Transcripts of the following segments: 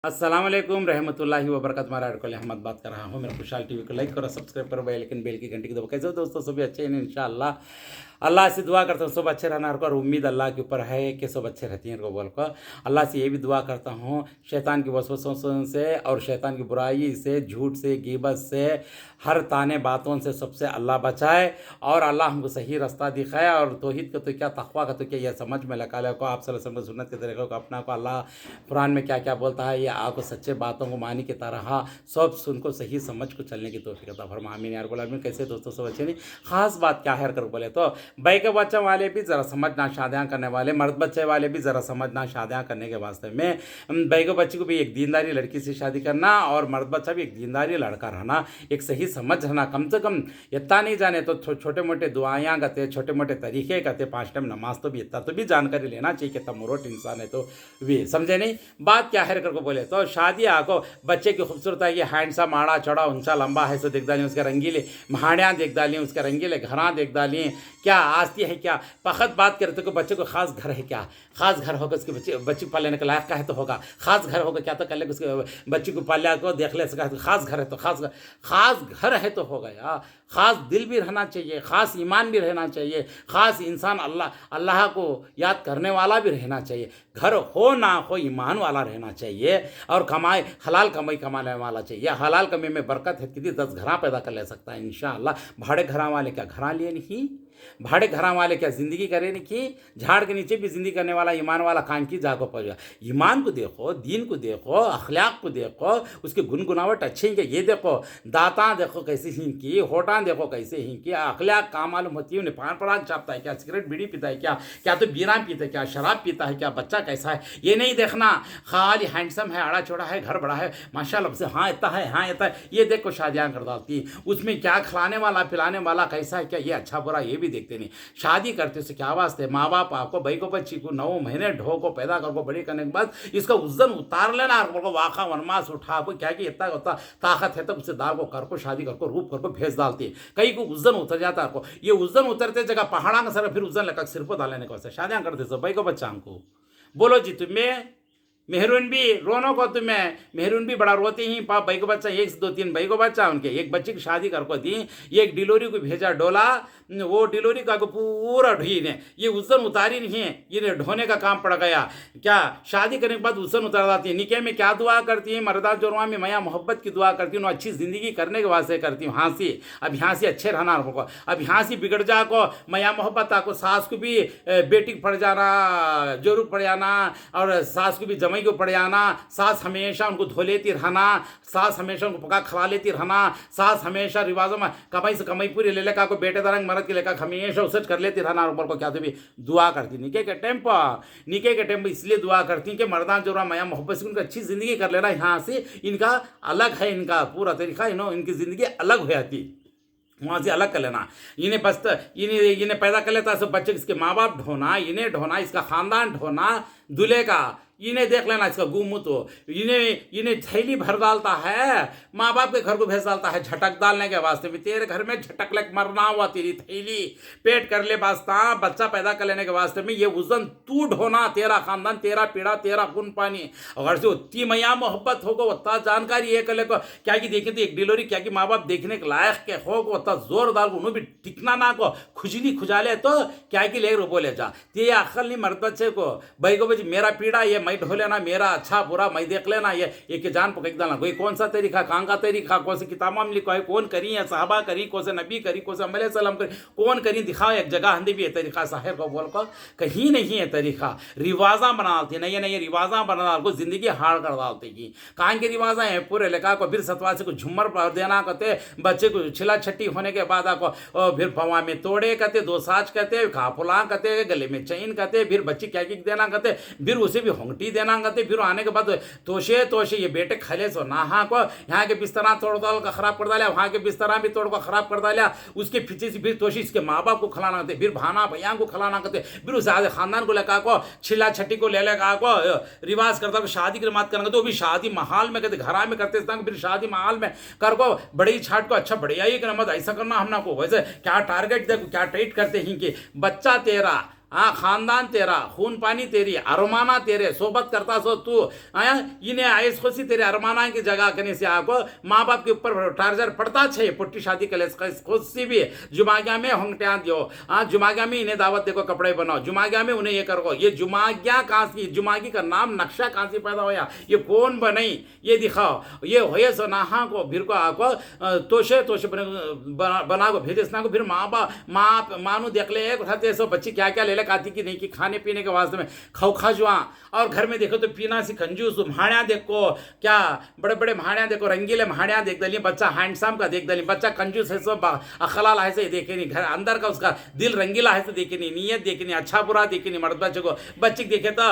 अस्सलाम वालेकुम रहमतुल्लाहि व बरकातहू। हमारा अहमद बात कर रहा हूँ। मेरा खुशहाल टीवी को लाइक करो, सब्सक्राइब करो, बेल की घंटी को दबाओ। कैसे हो दोस्तों? सभी अच्छे हैं इंशाअल्लाह। अल्लाह से दुआ करता हूँ सब अच्छे रहना और उम्मीद अल्लाह के ऊपर है कि सब अच्छे रहती हैं को बोल कर अल्लाह से ये भी दुआ करता हूँ शैतान की वसवसों से और शैतान की बुराई से, झूठ से, गीबत से, हर ताने बातों से सबसे अल्लाह बचाए और अल्लाह हमको सही रास्ता दिखाए। और तौहीद का तो क्या, तक़वा का तो क्या, यह समझ में लगा को आप सल्लल्लाहु अलैहि वसल्लम की सुन्नत के तरीक़े को अपना को अल्लाह कुरान में क्या क्या बोलता है, ये आपको सच्चे बातों को मानी की तरह सब सुनको सही समझ को चलने की तौफीक अता फरमा। आमीन यार बोला। आमीन। कैसे दोस्तों? सब अच्छे नहीं? खास बात क्या है कर बोले तो भाई के बच्चे वाले भी ज़रा समझना, शादियाँ करने वाले मर्द बच्चे वाले भी ज़रा समझना, शादियाँ करने के वास्ते में भाई के बच्चे को भी एक दीनदारी लड़की से शादी करना और मर्द बच्चा भी एक दीनदारी लड़का रहना, एक सही समझ रहना। कम से कम इतना नहीं जाने तो छोटे मोटे दुआयाँ करते, छोटे मोटे तरीके करते, 5 टाइम नमाज तो भी इतना तो भी जानकारी लेना चाहिए कि तमुरोट इंसान है तो भी समझे नहीं। बात क्या है करके बोले तो शादी आको बच्चे की खूबसूरत है, ये हैंडसम, आड़ा चौड़ा, ऊंचा लंबा है सो देख डाली, उसके रंगीले महाड़ियाँ देख डाली, उसके रंगीले घरां देख डाली, क्या आस्ती है क्या। पखत बात करते को बच्चे को खास घर है क्या, खास घर होगा उसके बच्चे को पालने के लायक का है तो होगा, खास घर होगा क्या तो कर ले उसके बच्चे को पालिया को देख ले सका, खास घर है तो खास घर है तो होगा यार। खास दिल भी रहना चाहिए, खास ईमान भी रहना चाहिए, खास इंसान अल्लाह को याद करने वाला भी रहना चाहिए। घर हो ना हो ईमान वाला रहना चाहिए और कमाई हलाल कमाई कमाने वाला चाहिए। हलाल कमाई में बरकत है, कितनी 10 घरा पैदा कर ले सकता है इंशाअल्लाह। भाड़े घरा वाले क्या घरा लिए नहीं, भाड़े घरा वाले क्या ज़िंदगी करे नहीं कि झाड़ के नीचे भी ज़िंदगी करने वाला ईमान वाला कान की जागो पड़ेगा। ईमान को देखो, दीन को देखो, अखलाक को देखो, उसके गुनगुनावट अच्छे हैं क्या ये देखो, दाता देखो कैसे हिंकी, होठां देखो कैसे हिंकी, अखलाक काम मालूम होती है। उन्हें पान पराग चापता है क्या, सिगरेट बीड़ी पीता है क्या तो बीरा पीता है क्या, शराब पीता है क्या, बच्चा कैसा है ये नहीं देखना। खाली हैंडसम है, आड़ा चौड़ा है, घर बड़ा है, माशाल्लाह से हाँ इतना है, हाँ इतना है, ये देखो शादियाँ कर डालती। उसमें क्या खिलाने वाला पिलाने वाला कैसा है क्या, ये अच्छा बुरा ये भी देखते नहीं। शादी करते से क्या वास्ते, माँ बाप आपको भाई को बच्ची को 9 महीने ढो को पैदा कर को बड़ी करने के बाद इसका वजन उतार लेना, वाखा वनमास उठा को क्या कि इतना होता ताकत है तो उससे दाल को कर को शादी कर को रूप कर को भेज डालती। कहीं को वजन उतर जाता है, ये वजन उतरते जगह पहाड़ा का सर फिर वजन लगा सिर को डालने को शादियाँ करते सब भाई को बच्चा को बोलो जी। तुम्हें मेहरून भी रोनो को तुम्हें मेहरून भी बड़ा रोती ही पाप भाई को बच्चा 1 से 2 3 भाई को बच्चा उनके एक बच्ची की शादी कर को दी, एक डिलोरी को भेजा डोला, वो डिलोरी का को पूरा ढी ने ये वजन उतारी नहीं है, ये ढोने का काम पड़ गया। क्या शादी करने के बाद वजन उतार जाती है। निके में क्या दुआ करती है, मर्दा जोरवा में मैं मोहब्बत की दुआ करती हूँ, अच्छी ज़िंदगी करने के वास्ते करती हूँ। हाँसी अब यहाँ से अच्छे रहना को, अब यहाँ से बिगड़ जा को मैं मोहब्बत आको, सास को भी बेटी को पड़ जाना, जोरू पड़ जाना और सास को भी जमाई को पड़ जाना, सास हमेशा उनको धो लेती रहना, सास हमेशा उनको पका खवा लेती रहना, सास हमेशा रिवाजों में कमाई से कमाई पूरी ले लेकर को बेटे दरंग मरद के लेकर हमेशा उसच कर लेती रहना। ऊपर को क्या तो भी दुआ करती निके के टेम पर इसलिए दुआ करती कि मर्दान जो माया मोहब्बत से उनकी अच्छी ज़िंदगी कर लेना। यहाँ से इनका अलग है, इनका पूरा तरीका इनकी ज़िंदगी अलग हो जाती, वहाँ से अलग कर लेना। इन्हें बस इन्हें पैदा कर लेता सब बच्चे, इसके माँ बाप ढोना, इन्हें ढोना, इसका ख़ानदान ढोना, दूल्हे का इन्हें देख लेना, इसका गुमूत हो, इन्हें थैली भर डालता है, माँ बाप के घर को भेज डालता है झटक डालने के वास्ते में। तेरे घर में झटक लग मरना हुआ, तेरी थैली पेट कर ले वास्ता बच्चा पैदा कर लेने के वास्ते में ये वजन तू ढोना, तेरा खानदान, तेरा पीड़ा, तेरा खून पानी। अगर से उतनी मैया मोहब्बत होगा उतना जानकारी ये कर ले क्या कि देखे तो एक डिलोरी क्या कि माँ बाप देखने के लायक के होगा उतना जोर डाल को भी टिकना ना को खुजली खुजाले तो क्या कि ले बोले जा ते अकल नहीं मर्द बच्चे को भाई को बच्चे मेरा पीड़ा ये मैं ढो लेना, मेरा अच्छा बुरा मैं देख लेना, ये एक जान पकड़ डालना। कोई कौन सा तरीका, कहाँ का तरीका, कौन सी किताबों में लिखा है, कौन करी है, साहबा करी, कौन से नबी करी, कौन से अमल सलाम करी, कौन करी दिखाओ। एक जगह हंदी भी है तरीका साहिर को बोल कर कहीं नहीं है तरीका। रिवाजा बना डालती नहीं रिवाजा बना डाल को जिंदगी हार कर डालती की कहाँ के रिवाजा है पूरे लेखा को। फिर सतवासी को झुमर पर देना कहते, बच्चे को छिला छट्टी होने के बाद आपको फिर पवा में तोड़े कहते, 2 साज कहते, खापुला कहते, गले में चैन कहते, फिर बच्ची क्या देना कहते, फिर उसे भी होंगटी देना कहते, फिर आने के बाद तोशे ये बेटे खले सो नहा को यहाँ के बिस्तरा तोड़ डाल का खराब कर डाला, वहाँ के बिस्तरा भी तोड़ को खराब कर डाला, उसके पीछे से फिर तोशी इसके माँ बाप को खिलाना कहते, फिर भाना भैया को खिलाना कहते, फिर उस आधे खानदान को लेकर को छिला छट्टी को ले लेकर को रिवाज करता, शादी की बात करेंगे तो भी शादी महल में कहते, घरा में करते, फिर शादी महल में कर को बड़ी छाट को अच्छा बढ़िया ही करना मत ऐसा करना हमना को। वैसे क्या टारगेट देखो क्या टाइट करते हैं कि बच्चा तेरा हाँ, खानदान तेरा, खून पानी तेरी, अरमाना तेरे, सोबत करता सो तू, इन्हें आयस खुशी तेरे अरमाना की जगह करने से आपको माँ बाप के ऊपर टार्जर पड़ता छे पुट्टी शादी के लिए खुशी भी जुमाग्या में होंगटिया दियो, हाँ जुमाग्या में इन्हें दावत देखो, कपड़े बनाओ, जुमाग्या में उन्हें ये करो। ये जुमाग्या कहाँ से, जुमागी का नाम नक्शा कहाँ से पैदा होया, ये कौन बनाई, ये दिखाओ। ये होए सो नहा को फिर को आको तोशे तोशे बना को भेजे को, फिर माँ बाप मानू देख ले उठाते सो बच्ची क्या क्या ले ले आती की नहीं कि खाने पीने के वास्ते में खा जुआ। और घर में देखो तो पीना सी कंजूस, म्हाड़िया देखो क्या बड़े बड़े म्हाड़िया देखो, रंगीले म्हाड़िया देख दली, बच्चा हैंडसम का देख दली, बच्चा कंजूस है सो अखलाल है से देखे नहीं, घर अंदर का उसका दिल रंगीला है से देखे नहीं, नीयत देखे नहीं, अच्छा बुरा देखे नहीं। मर्द बच्चे को बच्चे देखे तो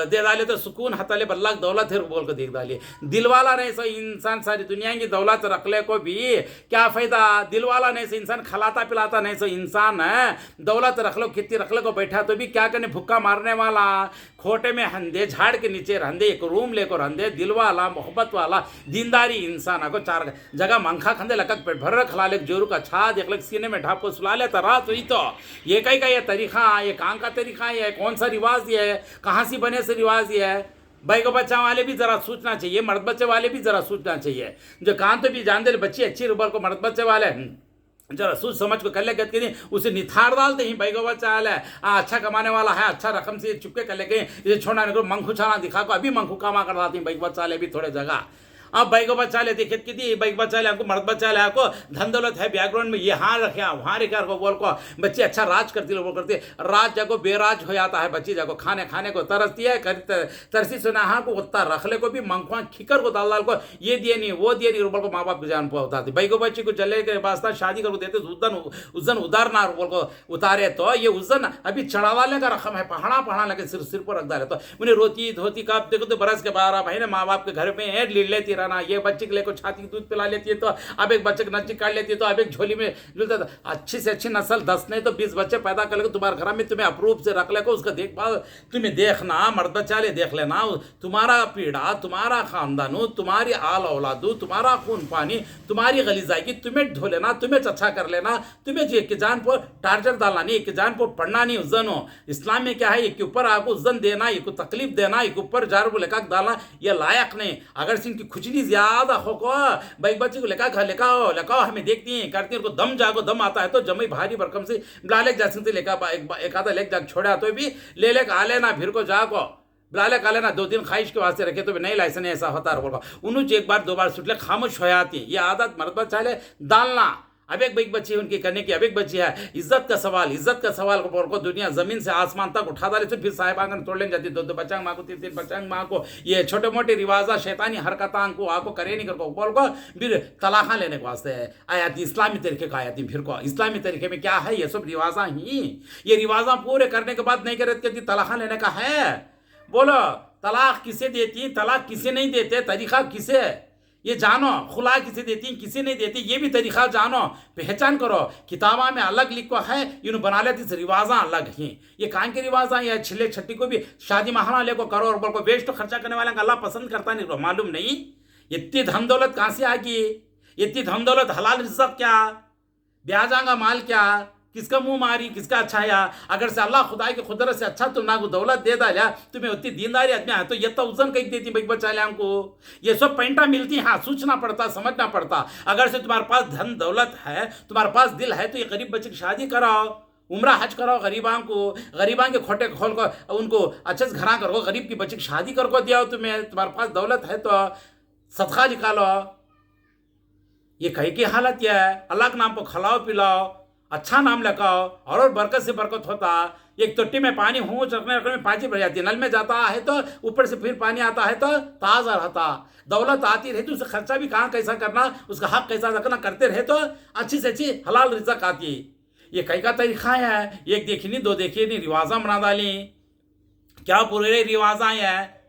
दे डाले तो सुकून हताले बल्ला दौलत है बोल को देख डाले। दिल वाला नहीं सो इंसान सारी दुनिया की दौलत रख ले को भी क्या फायदा, दिल वाला नहीं सो इंसान खिलाता पिलाता नहीं सो इंसान है, दौलत रख लो कितनी रख लो को बैठा तो भी क्या करने, भुक्का मारने वाला, खोटे में हंधे झाड़ के नीचे रंधे, एक रूम लेकर रंधे, दिल वाला मोहब्बत वाला दीनदारी इंसान को चार जगह मंखा खंदे लकक पेट भर खिला ले, जोरू का छा देख ले, सीने में ढाप को सुला लेता रात हुई तो ये कहीं का ये तरीका, ये कहाँ का तरीका है, कौन सा रिवाज ये है, कहाँ से बने से रिवाज ये है। भाई को बच्चा वाले भी जरा सोचना चाहिए, मर्द बच्चे वाले भी जरा सोचना चाहिए। जो कान तो भी जान दे बच्ची अच्छी रुबर को मर्द बच्चे वाले जरा सोच समझ को कर ले कहते उसे निथार डालते ही भाई को बच्चा हाल है, अच्छा कमाने वाला है, अच्छा रकम से चुपके कर लेके इसे छोड़ना नहीं, मंखू छाना दिखा को अभी मंखू कामा कर डालती भाई बच्चा भी थोड़े जगह। अब बाइक बच्चा ले देखे कि बाइक बच्चा ले आपको, मर्द बच्चा ले आपको, धन दौलत है बैकग्राउंड में, यहाँ रखे वहाँ रखा को बोल को बच्चे अच्छा राज करती लोग करते, राज जाको बेराज हो जाता है, बच्ची जाको खाने खाने को तरसती है, तरसी सुना हाँ को उतना रख ले को भी मंखवा खिकर को दाल दाल को ये दिए नहीं वो दिए नहीं, बोल को माँ बाप को जान होता थी। बाइक बच्ची को चले के वास्ता शादी करके देते उस दिन उतारना बोल को उतारे तो ये उस दिन अभी चढ़ावाले का रकम है, पहाड़ा लगे सिर पर रख डाले तो उन्हें रोती धोती का देखो तो बरस के 12 महीने माँ बाप के घर में ले लेती रहना। ये बच्चे के लेकर छाती दूध पिला लेती है तो अब एक बच्चे की नच्ची काट लेती है तो अब एक झोली में झूलता था। अच्छी से अच्छी नस्ल 10 नहीं तो 20 बच्चे पैदा कर लेकर तुम्हारे घर में तुम्हें अप्रूव से रख लेकर उसका देखभाल तुम्हें देखना, मर्द बच्चा ले देख लेना, तुम्हारा पीड़ा तुम्हारा खानदान तुम्हारी आल औलादू तुम्हारा खून पानी तुम्हारी गलीजागी तुम्हें धो लेना, तुम्हें अच्छा कर लेना, तुम्हें जो एक जान पर टार्चर डालना नहीं, एक जान पर पढ़ना नहीं। उस हो इस्लाम में क्या है, एक के ऊपर आपको उस देना, एक तकलीफ देना, एक ऊपर जार लेका डालना ये लायक नहीं। अगर से इनकी खुजली ज्यादा हो को भाई बच्चे को लेकाओ हमें देखती हैं करती हैं, दम जागो दम आता है तो जमी भारी भरकम से बुला जा सकते लेका एक आधा लेक जाग छोड़ा तो भी ले आ लेना, फिर को जागो बुला खा लेना, 2 दिन ख्वाहिश के वास्ते रखे तो भी नहीं लाइसेंस ऐसा होता है बोल उन्होंने एक बार 2 बार सुट ले खामोश हो जाती है। ये आदत मर्द बच्चा ले डालना। अब एक बच्ची उनकी करने की, अब एक बच्ची है इज्जत का सवाल को दुनिया जमीन से आसमान तक उठा डाले तो फिर साहिब आंगन तोड़ लेने जाती, 2 बच्चांग माँ को 3 बच्चांग माँ को, ये छोटे मोटे रिवाजा शैतानी हरकतां को आपको करे नहीं कर बोल को फिर तलाखा लेने के वास्ते आयाती इस्लामी तरीके का आयाती, फिर को इस्लामी तरीके में क्या है, ये सब रिवाजा ही, ये रिवाजा पूरे करने के बाद नहीं करे तलाखा लेने का है। बोलो तलाक किसे देती, तलाक किसे नहीं देते, तरीका किसे ये जानो, खुला किसे देती किसे नहीं देती ये भी तरीका जानो, पहचान करो। किताबा में अलग लिखो है, इन बना लेती रिवाजा अलग ही, ये कान के रिवाजा या छिले छट्टी को भी शादी महाना ले को करो और बोल को वेस्ट तो खर्चा करने वाला अल्लाह पसंद करता नहीं, मालूम नहीं इतनी धन दौलत कहाँ से आगी, इतनी धन दौलत हलाल रिज़्क़ क्या, ब्याजांगा माल क्या, किसका मुंह मारी किसका अच्छा है। अगर से अल्लाह खुदा की कुदरत से अच्छा तुम ना को दौलत दे डाला, तुम्हें उतनी दीनदारी आदमी है तो ये तो उजन कहीं देती भाई बच्चा हमको, ये सब पेंटा मिलती। हाँ सोचना पड़ता समझना पड़ता। अगर से तुम्हारे पास धन दौलत है तुम्हारे पास दिल है तो ये गरीब बच्चे की शादी कराओ, उम्रा हज कराओ, गरीबां के खोटे खोल कर उनको अच्छे से घरा करो, गरीब की बच्चे की शादी कर को दिया, तुम्हारे पास दौलत है तो सदका निकालो। ये कहीं की हालत यह है, अल्लाह के नाम पर खिलाओ पिलाओ, अच्छा नाम लगाओ और बरकत से बरकत होता। एक तोट्टी में पानी हूँ रखने में पाँची भर जाती है, नल में जाता है तो ऊपर से फिर पानी आता है तो ताज़ा रहता। दौलत आती रहे तो उसका खर्चा भी कहाँ कैसा करना, उसका हक कैसा रखना करते रहे तो अच्छी से अच्छी हलाल रिज़्क़ आती। ये कई का तरीका है, एक देखी नहीं 2 देखी नहीं, रिवाजा बना डाली, क्या पूरे रिवाजा है।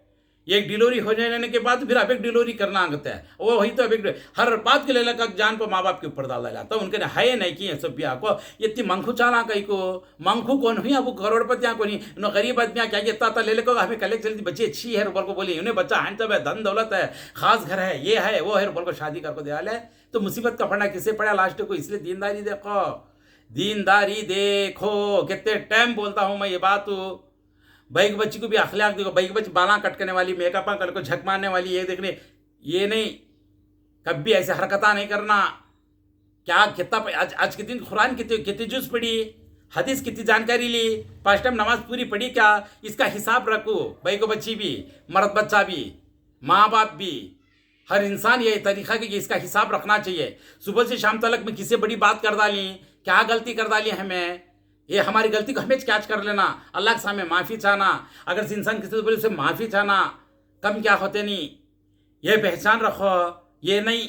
एक डिलीवरी हो जाने के बाद फिर अब एक डिलीवरी करना आगता है, वो वही तो अब एक हर बात के लिए जान पर माँ बाप के ऊपर डाला जाता है। उनके है नहीं कि सब भी आपको इतनी मंखू चाला कहीं को, मंखू कौन हुई अब करोड़पतियाँ को नहीं, उन्हें गरीब आदमियाँ क्या इतना ले लेको हमें कलेक्ट चलती बच्ची अच्छी है बोल को बोली, उन्हें बच्चा हैंड सब है, धन दौलत है, खास घर है, ये है वो है बोल को शादी कर को दिया है तो मुसीबत का पड़ना किसे पड़ा लास्ट को। इसलिए दीनदारी देखो, दीनदारी देखो, कितने टाइम बोलता हूँ मैं ये बात। बैग बच्ची को भी अखलाक देखो, बैग बच्ची बाला कटकने वाली, मेकअप कल को झक मारने वाली, ये देखने, ये नहीं, कभी ऐसे हरकता नहीं करना। क्या कितना आज के दिन कुरान कितनी जुज पढ़ी, हदीस कितनी जानकारी ली, 5 टाइम नमाज पूरी पढ़ी क्या, इसका हिसाब रखो। बैग बच्ची भी, मर्द बच्चा भी, माँ बाप भी, हर इंसान ये तरीका कि इसका हिसाब रखना चाहिए। सुबह से शाम तक में किसी बड़ी बात कर डाली, क्या गलती कर डाली हमें, ये हमारी गलती को हमें कैच कर लेना, अल्लाह के सामने माफ़ी चाहना। अगर इंसान किसी बोले उसे माफ़ी चाहना, कम क्या होते नहीं, ये पहचान रखो। ये नहीं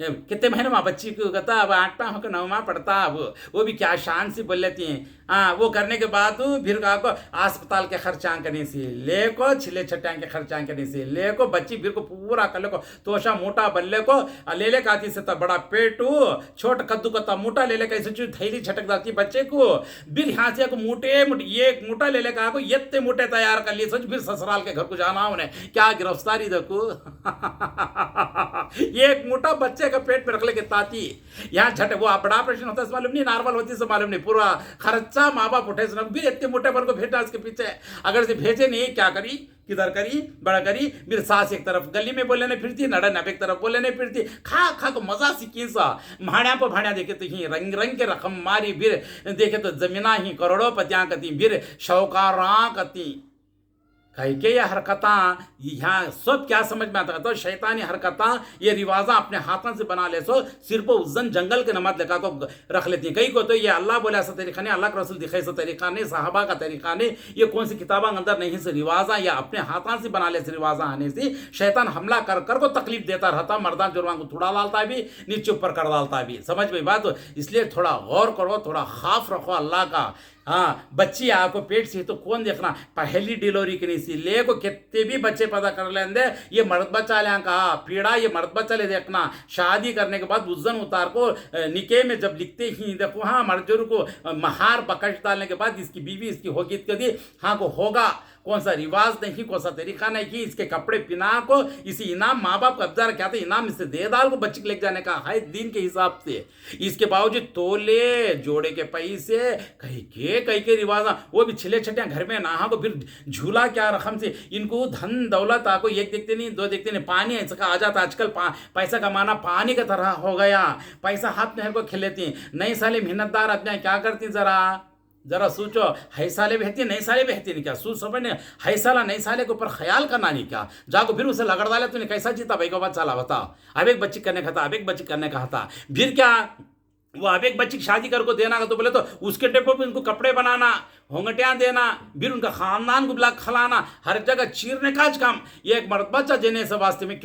कितने महीने माँ बच्ची को कहता अब 8वां होकर 9वां पढ़ता, अब वो भी क्या शान से बोल लेती हैं। हाँ, वो करने के बाद फिर को अस्पताल के खर्चा करने से लेको, छिले छट्टा के खर्चा करने से लेको, बच्ची फिर को पूरा कर ले को तोशा मोटा बल्ले को ले ले काती से तब बड़ा पेटू, छोट कद्दू का तब मोटा ले ले कैसे चीज थैली छटक जाती बच्चे को, फिर यहाँ से मोटे मोटे एक मोटा ले ले का को इतने मोटे तैयार कर लिए, सोच फिर ससुराल के घर को जाना उन्हें, क्या गिरफ्तारी देखो। एक मोटा बच्चे का पेट में रख ले के ताती, यहाँ झट वो बड़ा ऑपरेशन होता है मालूम नहीं, नॉर्मल होती है मालूम नहीं, पूरा खर्चा माँ बाप उठे सुना, भी इतने मोटे पर को भेजा इसके पीछे। अगर से भेजे नहीं क्या करी, किधर करी, बड़ा करी, फिर सास एक तरफ गली में बोले नहीं फिरती, नड़न अब एक तरफ बोले नहीं फिरती, खा खा को मजा सीखी सा। भाड़िया पर भाड़िया देखे तो ही रंग रंग के रकम मारी, फिर देखे तो जमीना ही करोड़ों पतियाँ कती, फिर शौकारा कती। कहीं के ये हरकता यहाँ सब क्या समझ में आता है, तो शैतानी हरकता ये रिवाजा अपने हाथों से बना ले, सो सिर्फ उज्जन जंगल के नमाज लगा को रख लेती हैं। कई को तो ये अल्लाह बोले ऐसा तरीका नहीं, अल्लाह के रसूल दिखाए ऐसा तरीका नहीं, साहबा का तरीका नहीं, ये कौन सी किताबा अंदर नहीं से रिवाजा या अपने हाथों से बना ले से रिवाजा आने से शैतान हमला कर कर को तकलीफ देता रहता, मर्दान जुर्मान को थोड़ा डालता भी, नीचे ऊपर कर डालता भी। समझ में बात, इसलिए थोड़ा गौर करो, थोड़ा खौफ रखो अल्लाह का। हाँ, बच्ची आपको पेट से तो कौन देखना, पहली डिलीवरी की नहीं सी ले को कितने भी बच्चे पैदा कर लेंदे, ये मर्द बच्चा ले कहा पीड़ा, ये मर्द बच्चा ले देखना। शादी करने के बाद उज्जन उतार को निके में जब लिखते ही देखो, हाँ मर्जर को महार बकश डालने के बाद इसकी बीवी इसकी होगी कदी, हाँ को होगा, कौन सा रिवाज नहीं, कौन सा तरीका नहीं कि इसके कपड़े पिना को इसी इनाम माँ बाप कब्जा क्या था, इनाम इससे दे डाल को बच्चे को लेके जाने का है दिन के हिसाब से। इसके बावजूद तोले जोड़े के पैसे कहीं के रिवाज, वो भी छिले छटिया घर में नहा को, फिर झूला क्या रकम से इनको धन दौलत आपको एक देखते नहीं, दो देखते नहीं, पानी ऐसा आ जाता आजकल, पैसा कमाना पानी का तरह हो गया, पैसा हाथ में को खिलेती। नई साले मेहनतदार आदमी क्या करती, जरा सोचो, है साले बहती नहीं साले बहती नहीं क्या, सोच समझ नहीं, है साला नहीं साले के ऊपर ख्याल करना नहीं क्या, जाको फिर उसे लगड़ डाले तूने कैसा जीता भाई को बात चला बता, अब एक बच्ची करने का था, अब एक बच्ची करने का था, फिर क्या वो अब एक बच्ची की शादी कर को देना का, तो बोले तो उसके टेपो पे उनको कपड़े बनाना, होंगटियाँ देना, फिर उनका खानदान को बुला खिलाना, हर जगह चीरने का काम। ये एक मर्द बच्चा देने से वास्ते में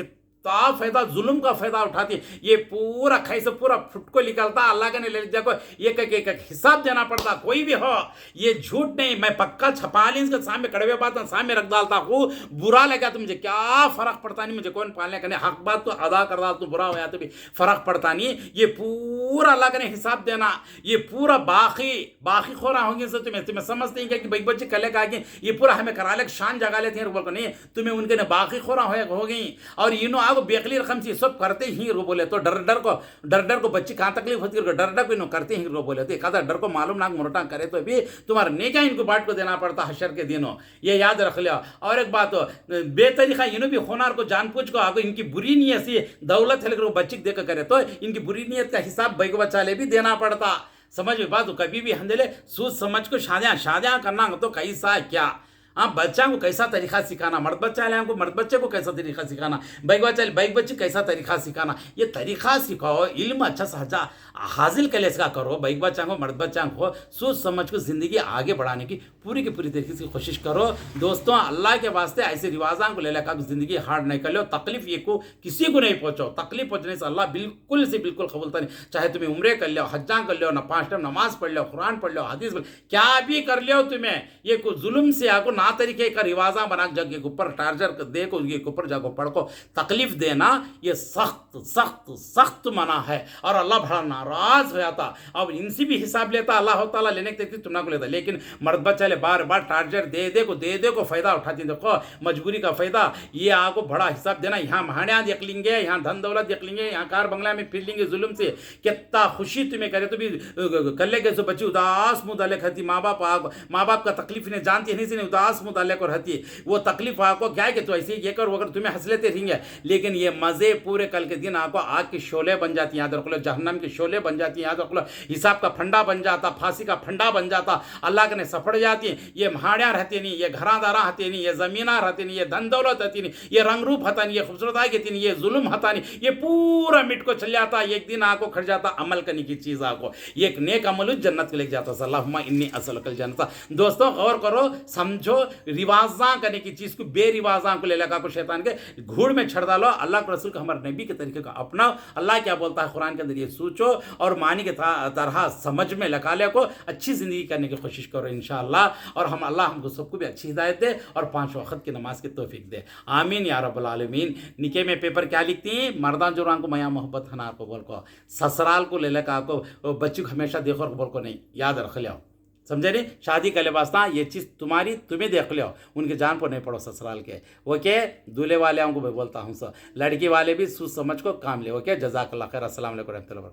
फायदा जुल्म का फायदा उठाती, ये पूरा खाई से पूरा फुटको निकलता, अल्लाह के ने ले जाको एक एक हिसाब देना पड़ता। कोई भी हो ये झूठ नहीं, मैं पक्का छपा ली इसके सामने कड़वे बात सामने रख डालता हूँ, बुरा लगा तो मुझे क्या फर्क पड़ता नहीं, मुझे कौन पालने करने, हक बात तो अदा कर डाल, तो बुरा हो तो भी फर्क पड़ता नहीं। ये पूरा अल्लाह के ने हिसाब देना, ये पूरा बाकी खोरा होंगे से तुम्हें समझते हैं कि भाई बच्चे कल का ये पूरा हमें करा ले शान जगा लेते हैं, बोल नहीं तुम्हें उनके ने बाकी खोरा हो गई, और इन्हों वो बेकली रकम से सब करते ही रो बोले, तो डर को बच्ची कहाँ तकलीफ होती है, डर को इन्हों करते ही रो बोले, तो एक डर को मालूम ना मोटा करे तो भी तुम्हारा नेका इनको बाट को देना पड़ता हशर के दिनों, ये याद रख लिया। और एक बात बेतरीका इन्हों भी होनार को जान पूछ को आगो इनकी बुरी नीयत से दौलत है बच्ची को देकर करे, तो इनकी बुरी नीयत का हिसाब भाई को बच्चा ले भी देना पड़ता। समझ में बात, कभी भी हंदेले सोच समझ को शादियाँ करना तो कैसा क्या, हाँ बच्चा को कैसा तरीका सिखाना, मर्द बच्चा है को मर्द बच्चे को कैसा तरीका सिखाना, बैग बच्चे कैसा तरीका सिखाना, ये तरीका सिखाओ, इल्म अच्छा सा हासिल कर इसका करो, बैग बच्चा को मर्द बच्चा को सोच समझ को ज़िंदगी आगे बढ़ाने की पूरी तरीके से कोशिश करो। दोस्तों अल्लाह के वास्ते ऐसे रिवाजा को ले लेकर ज़िंदगी हार्ड नहीं कर लो, तकलीफ ये को किसी को नहीं पहुँचो, तकलीफ पहुँचने से अल्लाह बिल्कुल से बिल्कुल कबूलता नहीं। चाहे तुम्हें उम्रे कर लो, हज्जा कर लो, ना 5 टाइम नमाज पढ़ लो, कुरान पढ़ लो, हदीस पढ़, क्या भी कर लो, तुम्हें ये को जुल्म से आपको ना तरीके का रिवाजा बना जग के ऊपर टार्जर देखो ये ऊपर जाको पढ़ो तकलीफ देना ये सख्त सख्त सख्त मना है और अल्लाह बड़ा नाराज हो जाता। अब इनसे भी हिसाब लेता अल्लाह ताला, लेने के तुम ना को लेता, लेकिन मर्द बच्चा ले बार बार टार्जर दे को फायदा उठाती। देखो मजबूरी का फायदा ये आपको बड़ा हिसाब देना। यहाँ महानिया देख लेंगे, यहाँ धन दौलत देख लेंगे, यहाँ कार बंगला में फिर लेंगे जुल्म से, कितना खुशी तुम्हें करे तो भी कल्ले के सो बच्ची उदास मुँह डाले खाती। माँ बाप का तकलीफ ने जानती नहीं से उदास मुँह डाले को रहती है। वो तकलीफ आपको क्या है कि तो ऐसे ये कर वो कर तुम्हें हंस लेते रहेंगे, लेकिन ये मज़े पूरे कल के दिन आपको आग के शोले बन जाती है, याद रख लो, जहन्नम के शोले बन जाती है, याद रख लो, हिसाब का फंडा बन जाता, फांसी का फंडा बन जाता, अल्लाह के ने सफड़ जाती है। ये महाड़ियाँ रहती नहीं, ये घरादारा रहती नहीं, ये ज़मीना रहती नहीं, ये धन दौलत रहती नहीं, ये रंग रूप हता नहीं, ये खूबसूरत आगे थी नहीं, ये जुल्म हता नहीं, ये पूरा मिट को चल जाता। एक दिन आपको खड़ जाता अमल करने की चीज़, आपको एक नेक अमल जन्नत के लेके जाता। अल्लाहुम्मा इन्नी असल कल जन्नत। दोस्तों गौर करो, समझो, रिवाजा करने की चीज़ को बेरिवाजा को ले लगा को शैतान के घूड़ में छड़ डालो। अल्लाह के रसूल का हमारे नबी के तरीके का अपनाओ। अल्लाह क्या बोलता है कुरान के अंदर ये सोचो और मानी के तरह समझ में लगा ले को अच्छी ज़िंदगी करने की कोशिश करो इंशाअल्लाह। और हम अल्लाह हमको सबको भी अच्छी हिदायत दे और 5 वक्त की नमाज की तौफीक दे, आमीन या रब्बल आलमीन। निके में पेपर क्या लिखती हैं, मर्दा जोरान को मया मोहब्बत हनार को बोल को, ससुराल को ले लगा को, बच्ची को हमेशा देखो बोल को नहीं, याद रख लो, समझे नहीं। शादी कर ले वास्ता ये चीज़ तुम्हारी, तुम्हें देख लो, उनके जान पर नहीं पड़ो ससुराल के। ओके, दूल्हे वाले को मैं बोलता हूँ सर, लड़की वाले भी सोच समझ को काम ले। ओके, जज़ाकल्लाह खैर। अस्सलाम वालेकुम रहमतुल्लाहि व बरकातहू।